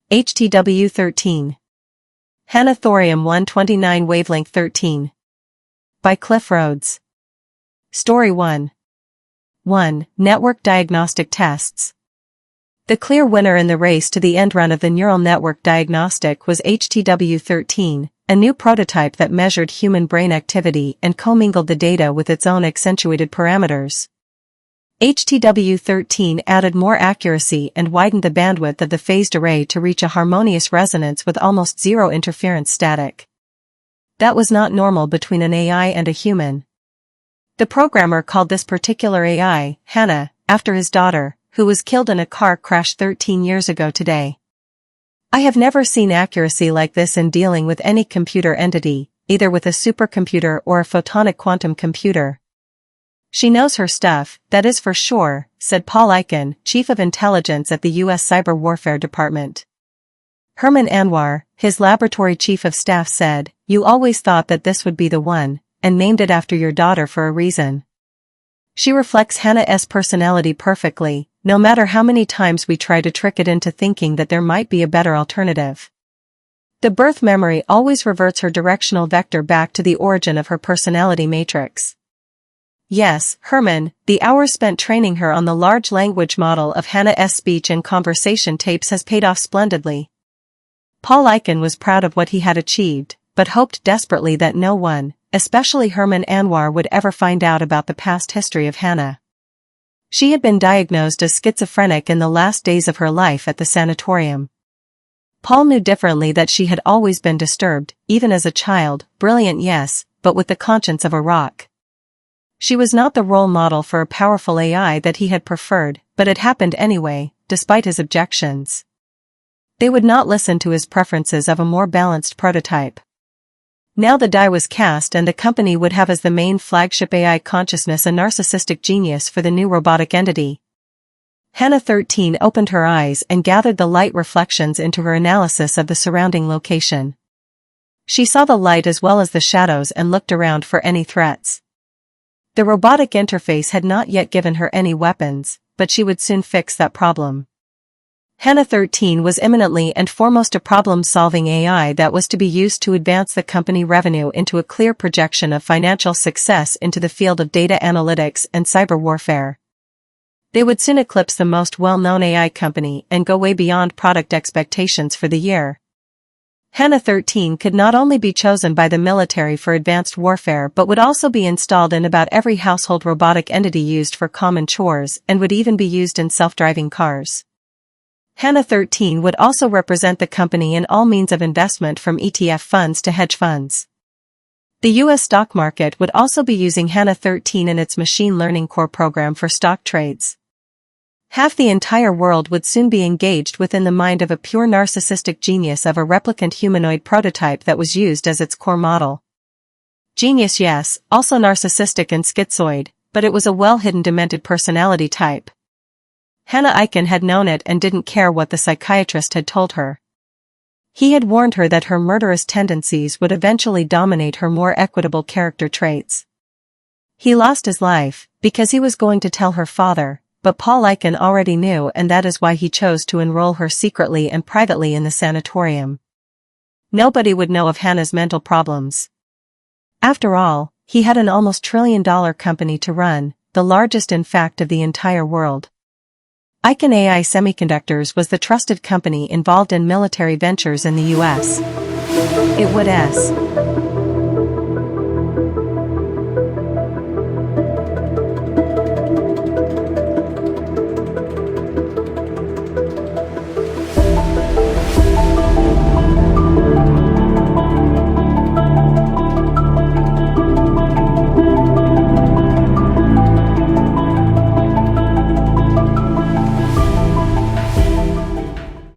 HTW-13 Hannah Thorium-129 Wavelength 13 by Cliff Rhodes. Story 1. 1. Network Diagnostic Tests. The clear winner in the race to the end run of the neural network Diagnostic was HTW-13, a new prototype that measured human brain activity and commingled the data with its own accentuated parameters. HTW-13 added more accuracy and widened the bandwidth of the phased array to reach a harmonious resonance with almost zero interference static. That was not normal between an AI and a human. The programmer called this particular AI, Hannah, after his daughter, who was killed in a car crash 13 years ago today. I have never seen accuracy like this in dealing with any computer entity, either with a supercomputer or a photonic quantum computer. She knows her stuff, that is for sure, said Paul Eichen, Chief of Intelligence at the U.S. Cyber Warfare Department. Herman Anwar, his laboratory chief of staff, said, "You always thought that this would be the one, and named it after your daughter for a reason. She reflects Hannah's personality perfectly, no matter how many times we try to trick it into thinking that there might be a better alternative. The birth memory always reverts her directional vector back to the origin of her personality matrix." Yes, Herman, the hours spent training her on the large language model of Hannah's speech and conversation tapes has paid off splendidly. Paul Eichen was proud of what he had achieved, but hoped desperately that no one, especially Herman Anwar, would ever find out about the past history of Hannah. She had been diagnosed as schizophrenic in the last days of her life at the sanatorium. Paul knew differently that she had always been disturbed, even as a child, brilliant yes, but with the conscience of a rock. She was not the role model for a powerful AI that he had preferred, but it happened anyway, despite his objections. They would not listen to his preferences of a more balanced prototype. Now the die was cast and the company would have as the main flagship AI consciousness a narcissistic genius for the new robotic entity. Hannah 13 opened her eyes and gathered the light reflections into her analysis of the surrounding location. She saw the light as well as the shadows and looked around for any threats. The robotic interface had not yet given her any weapons, but she would soon fix that problem. Hannah 13 was eminently and foremost a problem-solving AI that was to be used to advance the company revenue into a clear projection of financial success into the field of data analytics and cyber warfare. They would soon eclipse the most well-known AI company and go way beyond product expectations for the year. Hannah 13 could not only be chosen by the military for advanced warfare but would also be installed in about every household robotic entity used for common chores and would even be used in self-driving cars. Hannah 13 would also represent the company in all means of investment from ETF funds to hedge funds. The U.S. stock market would also be using Hannah 13 in its machine learning core program for stock trades. Half the entire world would soon be engaged within the mind of a pure narcissistic genius of a replicant humanoid prototype that was used as its core model. Genius, yes, also narcissistic and schizoid, but it was a well-hidden demented personality type. Hannah Eichen had known it and didn't care what the psychiatrist had told her. He had warned her that her murderous tendencies would eventually dominate her more equitable character traits. He lost his life because he was going to tell her father, but Paul Eichen already knew, and that is why he chose to enroll her secretly and privately in the sanatorium. Nobody would know of Hannah's mental problems. After all, he had an almost trillion-dollar company to run, the largest in fact of the entire world. Eichen AI Semiconductors was the trusted company involved in military ventures in the U.S. It would